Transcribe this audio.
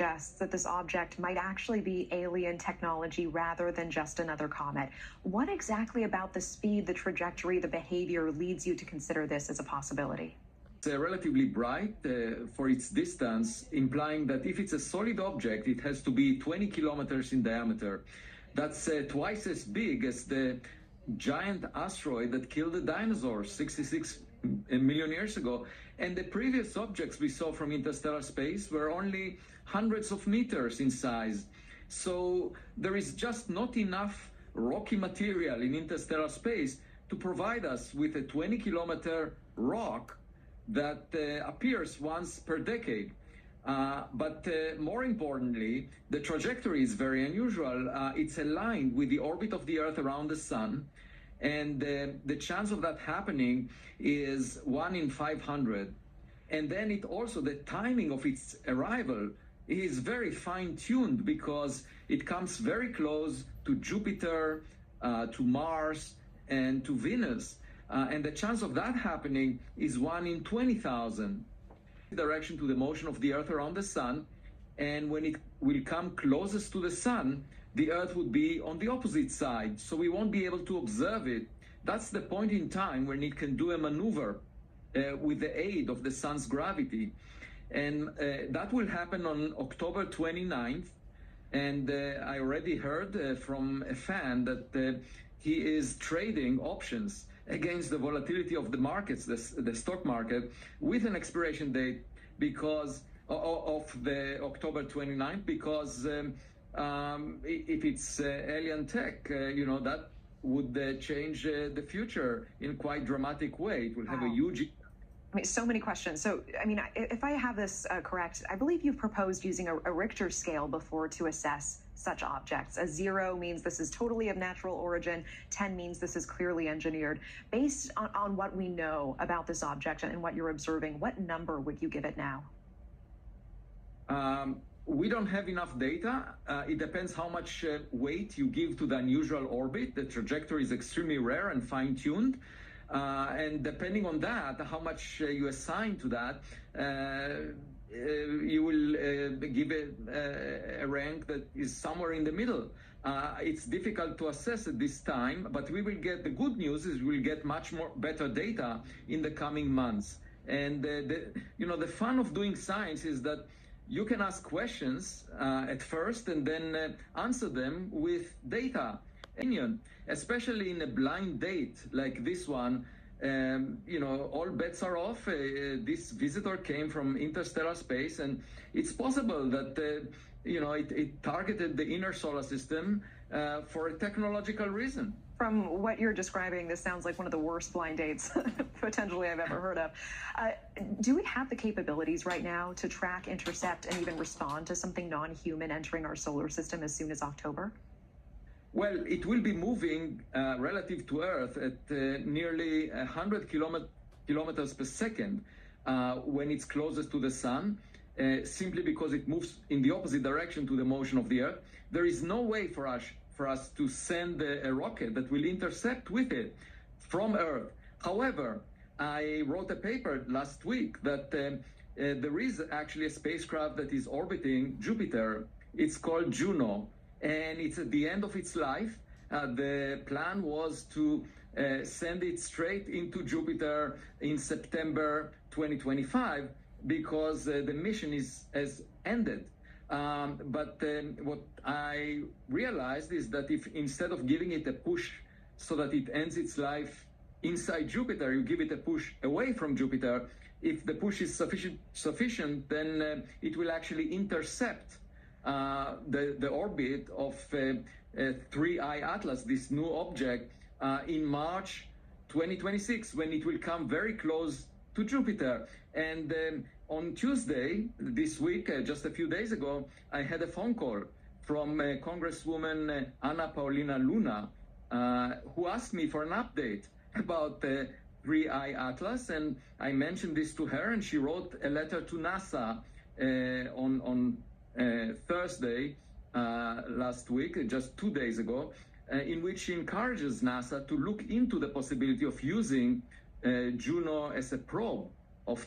suggests that this object might actually be alien technology rather than just another comet. What exactly about the speed, the trajectory, the behavior leads you to consider this as a possibility? It's relatively bright for its distance, implying that if it's a solid object, it has to be 20 kilometers in diameter. That's twice as big as the giant asteroid that killed the dinosaurs 66 million years ago. And the previous objects we saw from interstellar space were only hundreds of meters in size. So there is just not enough rocky material in interstellar space to provide us with a 20-kilometer rock that appears once per decade. But more importantly, the trajectory is very unusual. It's aligned with the orbit of the Earth around the Sun, and the chance of that happening is 1 in 500. And then the timing of its arrival is very fine-tuned because it comes very close to Jupiter, to Mars, and to Venus. And the chance of that happening is 1 in 20,000. Direction to the motion of the Earth around the Sun, and when it will come closest to the Sun, the Earth would be on the opposite side, so we won't be able to observe it. That's the point in time when it can do a maneuver with the aid of the Sun's gravity. And that will happen on October 29th, and I already heard from a fan that he is trading options against the volatility of the markets, the stock market, with an expiration date because of the October 29th, because if it's alien tech, that would change the future in quite dramatic way. It will have a huge... I mean, so many questions. So, I mean, if I have this correct, I believe you've proposed using a Richter scale before to assess such objects. A 0 means this is totally of natural origin. 10 means this is clearly engineered. Based on what we know about this object and what you're observing, what number would you give it now? We don't have enough data. It depends how much weight you give to the unusual orbit. The trajectory is extremely rare and fine-tuned. And depending on that, how much you assign to that, you will give it a rank that is somewhere in the middle. It's difficult to assess at this time, but we will get, the good news is we'll get much more better data in the coming months. And the fun of doing science is that you can ask questions at first and then answer them with data. Especially in a blind date like this one, all bets are off. This visitor came from interstellar space, and it's possible that it targeted the inner solar system for a technological reason. From what you're describing, this sounds like one of the worst blind dates potentially I've ever heard of. Do we have the capabilities right now to track, intercept, and even respond to something non-human entering our solar system as soon as October? Well, it will be moving relative to Earth at nearly 100 kilometers per second when it's closest to the Sun, simply because it moves in the opposite direction to the motion of the Earth. There is no way for us to send a rocket that will intercept with it from Earth. However, I wrote a paper last week that there is actually a spacecraft that is orbiting Jupiter. It's called Juno, and it's at the end of its life. The plan was to send it straight into Jupiter in September 2025 because the mission has ended. But what I realized is that if instead of giving it a push so that it ends its life inside Jupiter, you give it a push away from Jupiter, if the push is sufficient, then it will actually intercept the orbit of 3I Atlas, this new object, in March 2026, when it will come very close to Jupiter. And on Tuesday this week, just a few days ago, I had a phone call from Congresswoman Ana Paulina Luna, who asked me for an update about 3I Atlas, and I mentioned this to her, and she wrote a letter to NASA on Thursday last week, just 2 days ago, in which she encourages NASA to look into the possibility of using Juno as a probe of